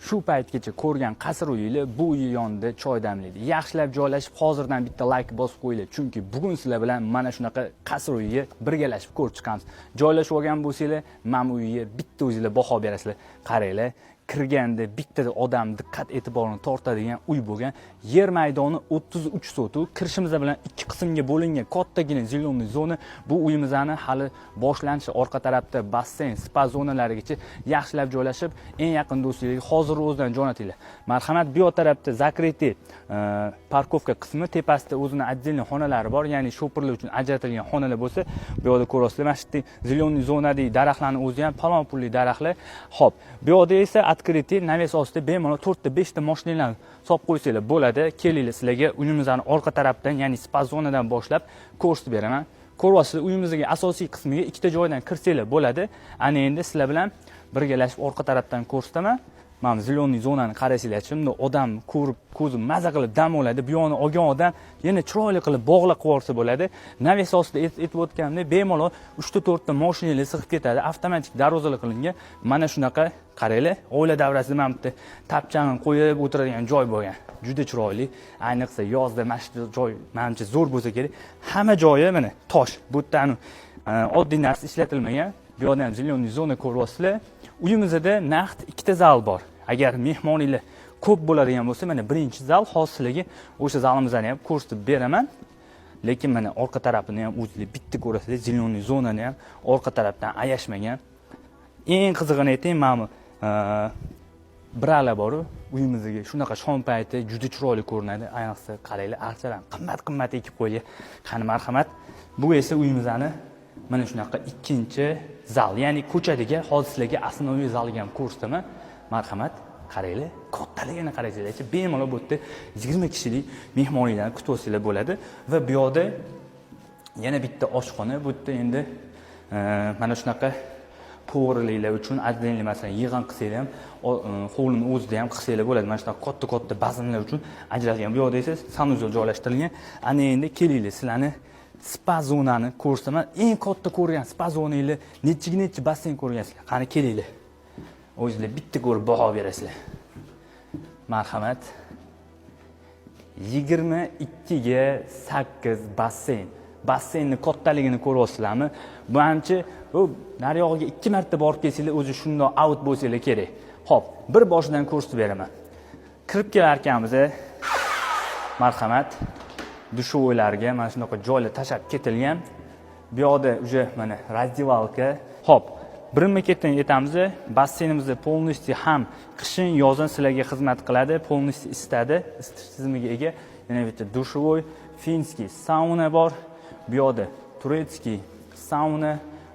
Shu paytgacha ko'rgan qasr uyinglar bu uy yonida choy damlaydi. Yaxshilab joylashib, hozirdan bitta like bosib qo'yinglar, chunki bugun sizlar bilan mana shunaqa qasr uyiga birgalashib ko'rib chiqamiz. Joylashib olgan bo'lsanglar, mana bu uyga bitta o'zinglar baho berasizlar. Qaranglar, kirganda bitta odam diqqat e'tiborini tortadigan uy bo'lgan. Yer maydoni 33 sotu, kirishimiz bilan ikki qismga bo'lingan kattagina zeleniy zona. Bu uyimizni hali boshlanishi, orqa tarafda basseyn, spa zonalarigacha yaxshilab joylashib, eng yaqin do'stlarga hozir o'zidan jo'natinglar. Marhamat, bu tarafda zakriti parkovka qismi, tepasida o'zining отдельный xonalari bor, ya'ni sho'pirlar uchun ajratilgan xonalar bo'lsa, bu yerda ko'rasizlar, mana shu zeleniy zonadagi daraxtlarning o'zi ham palon pulli daraxtlar. Xo'p, bu yerda esa открытый naves ostida bemalol 4 ta 5 ta mashinalarni solib qo'ysanglar bo'ladi. Kelinglar, sizlarga uyimizning orqa tarafdan, ya'ni spa zonadan boshlab ko'rsatib beraman. Ko'ryapsizlar, uyimizning asosiy qismiga ikkita joydan kirsanglar bo'ladi. Ana endi sizlar bilan birgalashib orqa tarafdan ko'rsataman. Mana zeleniy zonani qarasanglar, shunda odam ko'rib, ko'zi maza qilib dam oladi. Bu yoqni olgan odam yana chiroyli qilib bog'lab qo'ysa bo'ladi. Naves ostida aytib o'tganimdek, bemalol 3-4 ta mashinalar sig'ib ketadi. Avtomatik darvozalar qilingan. Mana shunaqa qaranglar, oila davrasida mana bitta tapchani qo'yib o'tiradigan joy bo'lgan. Juda chiroyli. Ayniqsa yozda mana shu joy menimcha zo'r bo'lsa kerak. Hamma joyi mana tosh. Bu yerda oddiy narsa ishlatilmagan. Bu yerda ham zeleniy zona ko'ryapsizlar. Uyimizda naqd ikkita zal bor. Agar mehmonlar ko'p bo'ladigan bo'lsa, mana birinchi zal hozirlarga o'sha zalimizni ham ko'rsatib beraman. Lekin mana orqa tarafini ham o'zingizlar bitta ko'rasizlar, zeleniy zonani ham orqa tarafdan ayashmagan. Eng qizig'ini aytaymi, mana brala bor, uyimizga shunaqa shom payti juda chiroyli ko'rinadi. Ayniqsa qaranglar, archalar qimmat-qimmat ekib qo'ygan. Qani marhamat. Bu esa uyimizni mana shunaqa ikkinchi zal, ya'ni ko'chadagi hozir sizlarga asosiy zalga ham ko'rsataman. Marhamat, qaranglar, kattaligini qarasanglar, bemalol bu yerda 20 kishilik mehmonlarni kutib olsanglar bo'ladi va bu yerda yana bitta oshxona, bu yerda endi mana shunaqa povurliklar uchun отдельный masalan yig'in qilsanglar ham, hovlining o'zida ham qilsanglar bo'ladi. Mana shunaqa katta baznlar uchun ajratilgan. Bu yerda esa sanuzel joylashtirilgan. Ana endi kelinglar, sizlarni spa zonani ko'rsataman. Eng katta ko'rgan spa zonanglar, necha basseyn ko'rgansizlar. Qani kelinglar. O'zingizlar bitta ko'rib baho berasizlar. Marhamat. 22 ga 8 basseyn. Basseynning kattaligini ko'ryapsizlarmi? Bu hamchi bu nariyog'iga 2 marta borib kelsanglar, o'zi shundoq out bo'lsanglar kerak. Xo'p, bir boshidan ko'rsatib beraman. Kirib kelar ekanmiz. Marhamat. Dushovoylarga mana shunaqa joylar tashab ketilgan. Bu yoqda uje mana razdivalka. Xo'p, birinma-ketdan aytamiz, basseynimizni полностью ham qishin, yozin sizlarga xizmat qiladi, полностью isitadi, isitish tizimiga ega. Yana bitta dushovoy, finskiy sauna bor. Bu yoqda turetskiy sauna,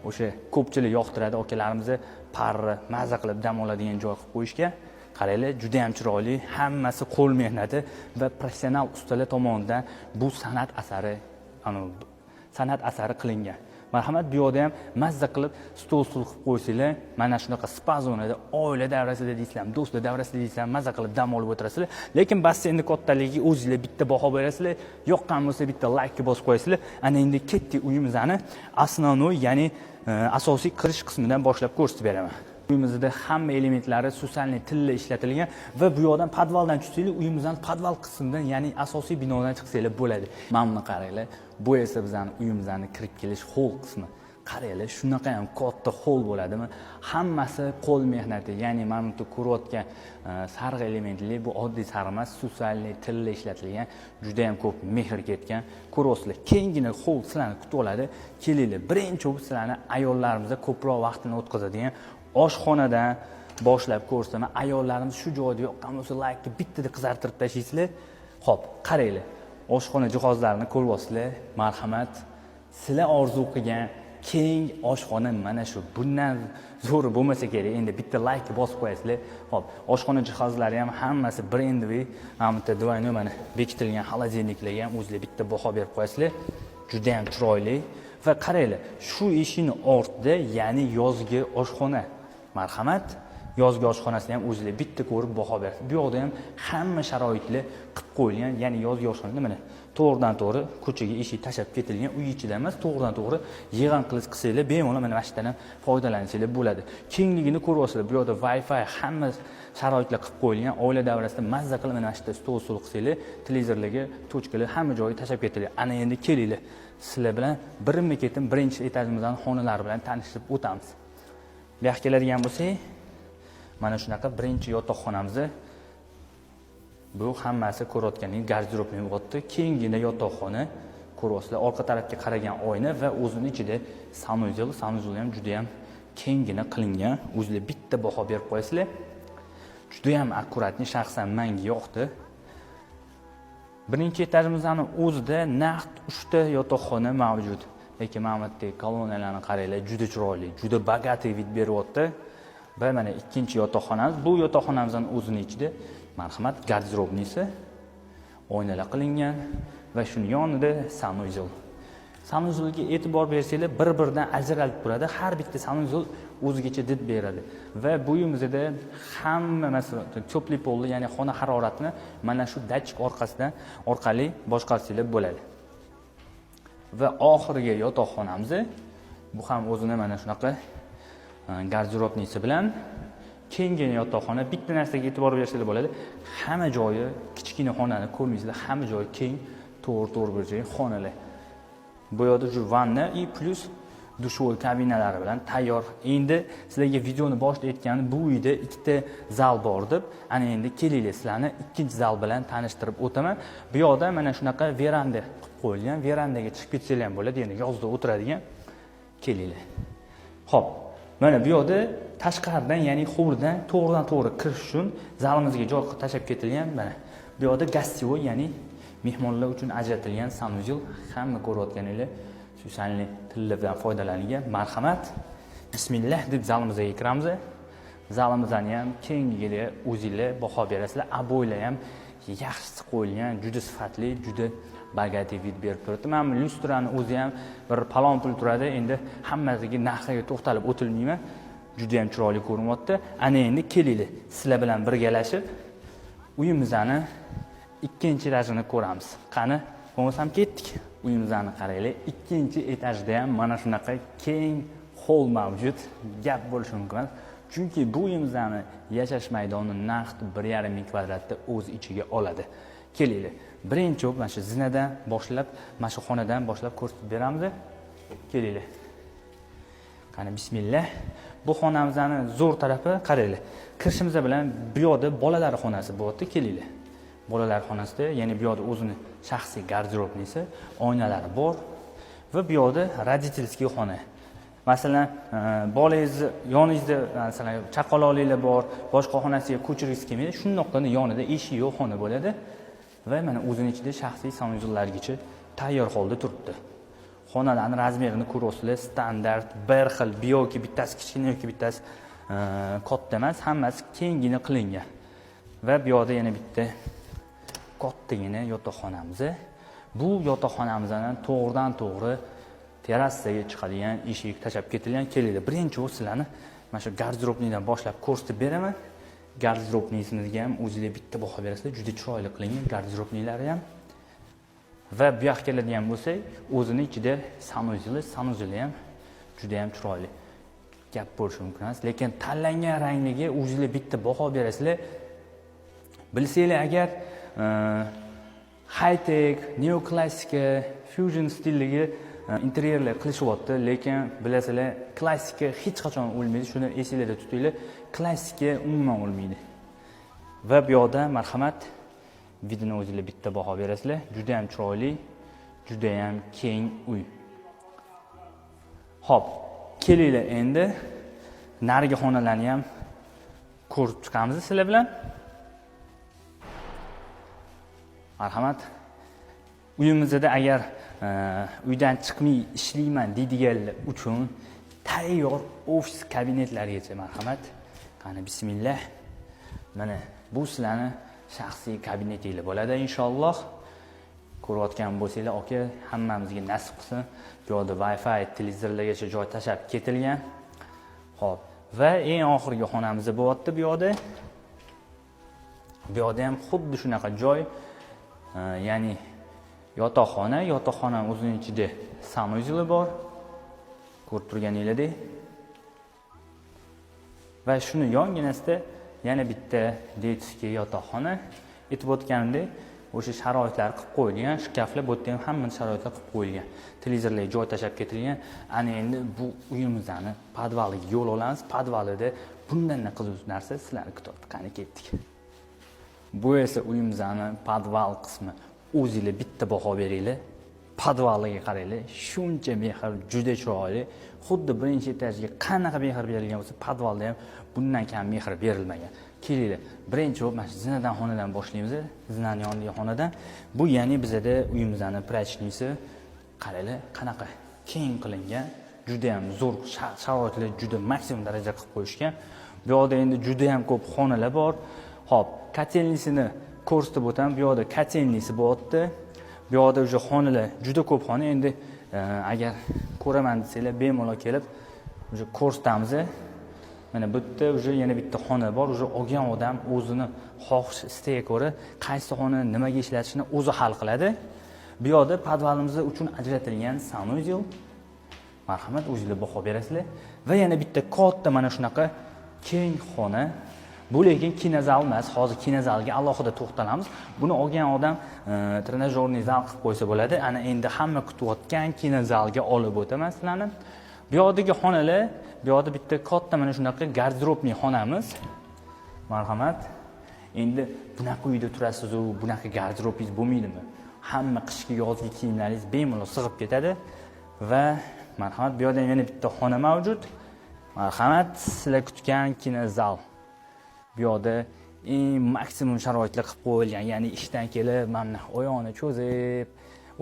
o'sha ko'pchilik yoqtiradi akalarimiz, parra, maza qilib dam oladigan joy qilib qo'yishgan. Qaranglar, juda ham chiroyli, hammasi qo'l mehnati va professional ustalar tomonidan bu san'at asari qilingan. Marhamat, bu yerda ham mazza qilib stol qilib qo'ysanglar, mana shunaqa spa zonada oila davrasida deysizlar, do'stlar davrasida deysizlar, mazza qilib dam olib o'tirasizlar. Lekin basseynning kattaligiga o'zingizlar bitta baho berasizlar, yoqqan bo'lsa bitta like bosib qo'yasizlar. Ana endi ketdik uyimizni asosiy, ya'ni asosiy kirish qismidan boshlab ko'rsatib beraman. Uyimizda hamma elementlari xususiy tilla ishlatilgan va bu yoqdan podvaldan tushsanglar, uyimizning podval qismidan, ya'ni asosiy binodan chiqsanglar bo'ladi. Mana buni qaranglar. Bu esa bizning uyimizning kirib kelish hol qismi. Qaranglar, shunaqa ham katta hol bo'ladimi? Hammasi qo'l mehnati, ya'ni mana bu ko'rayotgan sarg'i elementli, bu oddiy sarg'i emas, xususiy tilla ishlatilgan, juda ham ko'p mehr ketgan. Ko'rasizlar, keyingina hol sizlarni kutib oladi. Kelinglar, birinchi bo'lib sizlarni ayollarimizga ko'proq vaqtini o'tkazadigan oshxonadan boshlab ko'rsataman. Ayollarimiz shu joyda yoqqan bo'lsa, like bittada qizartirib tashlaysizlar. Xo'p, qaranglar. Oshxona jihozlarini ko'ryapsizlar. Marhamat. Sizlar orzu qilgan keng oshxona mana shu. Bundan zo'ri bo'lmasa kerak. Endi bitta like bosib qo'yasizlar. Xo'p, oshxona jihozlari ham hammasi brendli, hamda do'yno mana bekitilgan xolodilniklarga ham o'zingizlar bitta baho berib qo'yasizlar. Juda ham chiroyli. Va qaranglar, shu eshikning ortida, ya'ni yozgi oshxona. Marhamat, yozgi oshxonasini ham o'zinglar bitta ko'rib baho berasiz. Bu yoqda ham hamma sharoitlar qilib qo'yilgan, ya'ni yozgi oshxonada mana to'g'ridan to'g'ri ko'chaga eshik tashab ketilgan, uy ichida emas, to'g'ridan to'g'ri yig'in qilsanglar, bemalol mana shu yerdan foydalansanglar bo'ladi. Kengligini ko'ryapsizlar. Bu yoqda Wi-Fi hamma sharoitlar qilib qo'yilgan. Oila davrasida mazza qilib mana shu yerda stol qilsanglar, televizorlarga, tochkalar hamma joyi tashab ketilgan. Ana endi kelinglar. Sizlar bilan birinma-ketin birinchi etajimizdan xonalari bilan tanishib o'tamiz. Bu yoqqa keladigan bo'lsak, mana shunaqa birinchi yotoqxonamiz. Bu hammasi ko'rayotganingiz garderobni bo'lyapti. Kengina yotoqxona ko'ryapsizlar. Orqa tarafga qaragan oyna va o'zining ichida sanuzel ham juda ham kengina qilingan. O'zingizlar bitta baho berib qo'yasizlar. Juda ham akkuratni, shaxsan menga yoqdi. Birinchi etajimizning o'zida naqd 3 ta yotoqxona mavjud. Lekin Mamatdek koloniyalarni qaranglar, juda chiroyli, juda bogatiy vid beryapti. Va mana ikkinchi yotoqxonamiz. Bu yotoqxonamizning o'zining ichida marhamat garderobnisi oynalar qilingan va shuning yonida sanuzel. Sanuzelga e'tibor bersanglar, bir-biridan ajralib turadi. Har bitta sanuzel o'zigacha did beradi. Va bu uyimizda hamma masalan ko'pli polli, ya'ni xona haroratini mana shu datchik orqali boshqarsangiz bo'ladi. Va oxirgi yotoqxonamiz, bu ham o'zini mana shunaqa garderobnisi bilan kengina yotoqxona. Bitta narsaga e'tibor bersanglar bo'ladi. Hamma joyi kichkina xonani ko'rmaysizlar, hamma joyi keng, to'g'ri burchak xonalar. Bu yerda shu vanna plus dushovoy kabinalari bilan tayyor. Endi sizlarga videoni boshida aytganim, bu uyda ikkita zal bor deb, ana endi kelinglar, sizlarni ikkinchi zal bilan tanishtirib o'taman. Bu yoqda mana shunaqa veranda qilib qo'yilgan. Verandaga chiqib ketsanglar ham bo'ladi, ya'ni yozda o'tiradigan. Kelinglar. Xo'p, mana bu yoqda tashqaridan, ya'ni hovlidan to'g'ridan to'g'ri kirish uchun zalimizga joy tashab ketilgan. Mana bu yoqda gastivoy, ya'ni mehmonlar uchun ajratilgan sanuzel, hamma ko'rayotganinglar Susanli tilla bilan foydalanilgan. Marhamat. Bismillah deb zalimizga kiramiz. Zalimizdan ham kengligiga o'zingizlar baho berasizlar. Aboylar ham yaxshi qo'yilgan, juda sifatli, juda bogatiy vid berib turibdi. Mana lyustrani o'zi ham bir palon pul turadi. Endi hammasiga narxiga to'xtalib o'tilmayman. Juda ham chiroyli ko'rinyapti. Ana endi kelinglar, sizlar bilan birgalashib uyimizni ikkinchi etajini ko'ramiz. Qani, bo'lmasam ketdik. Uyimizni qaranglar. Ikkinchi etajda ham mana shunaqa keng hol mavjud. Gap bo'lishi mumkin. Chunki bu uyimizni yashash maydoni naqd 1,5 ming kvadratda o'z ichiga oladi. Kelinglar. Birinchi mana shu zinadan boshlab, mana shu xonadan boshlab ko'rsatib beramiz. Kelinglar. Qani bismillah. Bu xonamizning zo'r tarafi qaranglar. Kirishimiz bilan bu yoqda bolalar xonasi bo'lyapti. Kelinglar. Bolalar xonasida, ya'ni bu yoqda o'zini shaxsiy garderobnisi, oynalari bor va bu yoqda родительский xona. Masalan, bolangiz yoningizda masalan chaqaloqlar bor, boshqa xonasiga ko'chirgisi kelmaydi, shundoqqina yonida eshik yo'q xona bo'ladi va mana o'zining ichida shaxsiy sanuzellargacha tayyor holda turibdi. Xonalarning razmerini ko'ryapsizlar, standart, bir xil, bu yoki bittasi kichkina yoki bittasi katta emas, hammasi kengina qilingan. Va bu yoqda yana bitta kattagina yotoqxonamiz. Bu yotoqxonamizdan to'g'ridan to'g'ri terrasaga chiqadigan eshik tashab ketilgan. Kelinglar, birinchi sizlarni mana shu garderobnidan boshlab ko'rsatib beraman. Garderobningizga ham o'zingizlar bitta baho berasizlar, juda chiroyli qilingan garderobnilari ham. Va bu yoqqa keladigan bo'lsak, o'zining ichida sanuzel ham juda ham chiroyli. Gap bo'lishi mumkin emas, lekin tanlangan rangiga o'zingizlar bitta baho berasizlar. Bilsanglar agar high-tech, neoklassika, fusion stiliga interyerlar qilishyapti, lekin bilasizlar, klassika hech qachon o'lmaydi. Shuni esingizda tutinglar. Klassika umuman o'lmaydi. Va bu yoqda marhamat vidini o'zingizlar bitta baho berasizlar. Juda ham chiroyli, juda ham keng uy. Xo'p, kelinglar endi narigi xonalarni ham ko'rib chiqamiz sizlar bilan. Marhamat. Uyimizda agar uydan chiqmay ishlayman deydiganlar uchun tayyor ofis kabinetlargacha marhamat. Qani bismillah. Mana bu sizlarning shaxsiy kabinetinglar bo'ladi inshaalloh. Ko'rayotgan bo'lsanglar, aka, hammamizga nasib qilsin. Bu yerda Wi-Fi, televizorlargacha joy tashab ketilgan. Xo'p, Va eng oxirgi xonamiz bo'lyapti bu yoqda. Bu yoqda ham xuddi shunaqa joy, ya'ni yotoqxona o'zining ichida sanuzel bor. Ko'rib turganingizdek. Va shuni yonginasida yana bitta detskiy yotoqxona. Aytib o'tganimdek, o'sha sharoitlar qilib qo'yilgan, shkaflar bu yerda ham hamma sharoitlar qilib qo'yilgan. Televizorlar joy tashab ketilgan. Ana endi bu uyimizni podvaliga yo'l olamiz. Podvalida bundan qiziq narsa sizlarni kutyapti. Qani ketdik. Bu esa uyimizni podval qismi. O'zingizlar bitta baho beringlar. Podvaliga qaranglar. Shuncha mehr, juda chiroyli. Xuddi birinchi etajga qanaqa mehr berilgan bo'lsa, podvalda ham bundan kam mehr berilmagan. Kelinglar, birinchi bo'lib mana shu zinadan xonadan boshlaymiz. Zinaning yonidagi xonadan. Bu ya'ni bizada uyimizning prachniisi. Qaranglar, qanaqa keng qilingan, juda ham zo'r sharoitlar, juda maksimum darajada qilib qo'yishgan. Bu yoqda endi juda ham ko'p xonalar bor. Xo'p, kotelnisini ko'rsatib o'taman. Bu yoqda kotelnisi bo'lyapti. Bu yoqda o'sha xonalar juda ko'p xona. Endi agar ko'raman desanglar, bemalol kelib o'sha ko'rsatamiz. Mana bu yerda o'sha yana bitta xona bor. O'sha olgan odam o'zini xohish istagiga ko'ra qaysi xonani nimaga ishlatishini o'zi hal qiladi. Bu yoqda podvalimiz uchun ajratilgan sanuzel. Marhamat, o'zingizlar baho berasizlar. Va yana bitta katta mana shunaqa keng xona. Bu lekin kinozal emas. Hozir kinozalga alohida to'xtalamiz. Buni olgan odam trenajyorniy zal qilib qo'ysa bo'ladi. Ana endi hamma kutayotgan kinozalga olib o'taman sizlarni. Bu yoqdagi xonalar, bu yoqda bitta katta mana shunaqa garderobli xonamiz. Marhamat. Endi bunaqa uyda turasiz, bunaqa garderobingiz bo'lmaydimi? Hamma qishki yozgi kiyimlaringiz bemalol sig'ib ketadi. Va marhamat, bu yoqda yana bitta xona mavjud. Marhamat, sizlar kutgan kinozal. Bu yoqda eng maksimum sharoitlar qilib qo'yilgan, ya'ni ishdan kelib, mana oyoqni cho'zib,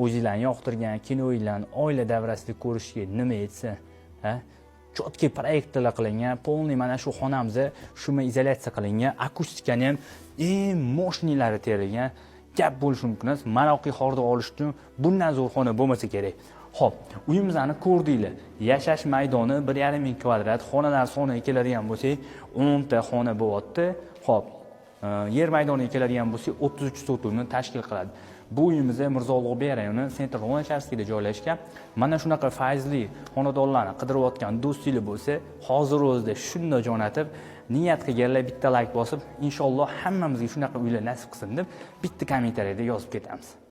o'zingizlarni yoqtirgan kinoinglarni oila davrasida ko'rishga nima etsa, ha? Chotki proyektlar qilingan, polniy mana shu xonamizda shuma izolyatsiya qilingan, akustikani ham eng moshnilari terilgan. Gap bo'lishi mumkin emas, maroqiy hordiq olish uchun bundan zo'r xona bo'lmasa kerak. Xo'p, uyimizni ko'rdinglar. Yashash maydoni 1,5 ming kvadrat, xonalar soniga keladigan bo'lsak, 10 ta xona bo'lyapti. Xo'p, yer maydoniga keladigan bo'lsak, 33 sotuvni tashkil qiladi. Bu uyimiz Mirzo Ulug'bek rayoni Sentr Loncharskyda joylashgan. Mana shunaqa fayzli xonadonlarni qidirayotgan do'stinglar bo'lsa, hozir o'zida shunday jo'natib, niyat qilganlar bitta like bosib, inshaalloh hammamizga shunaqa uylar nasib qilsin deb bitta kommentariyada yozib ketamiz.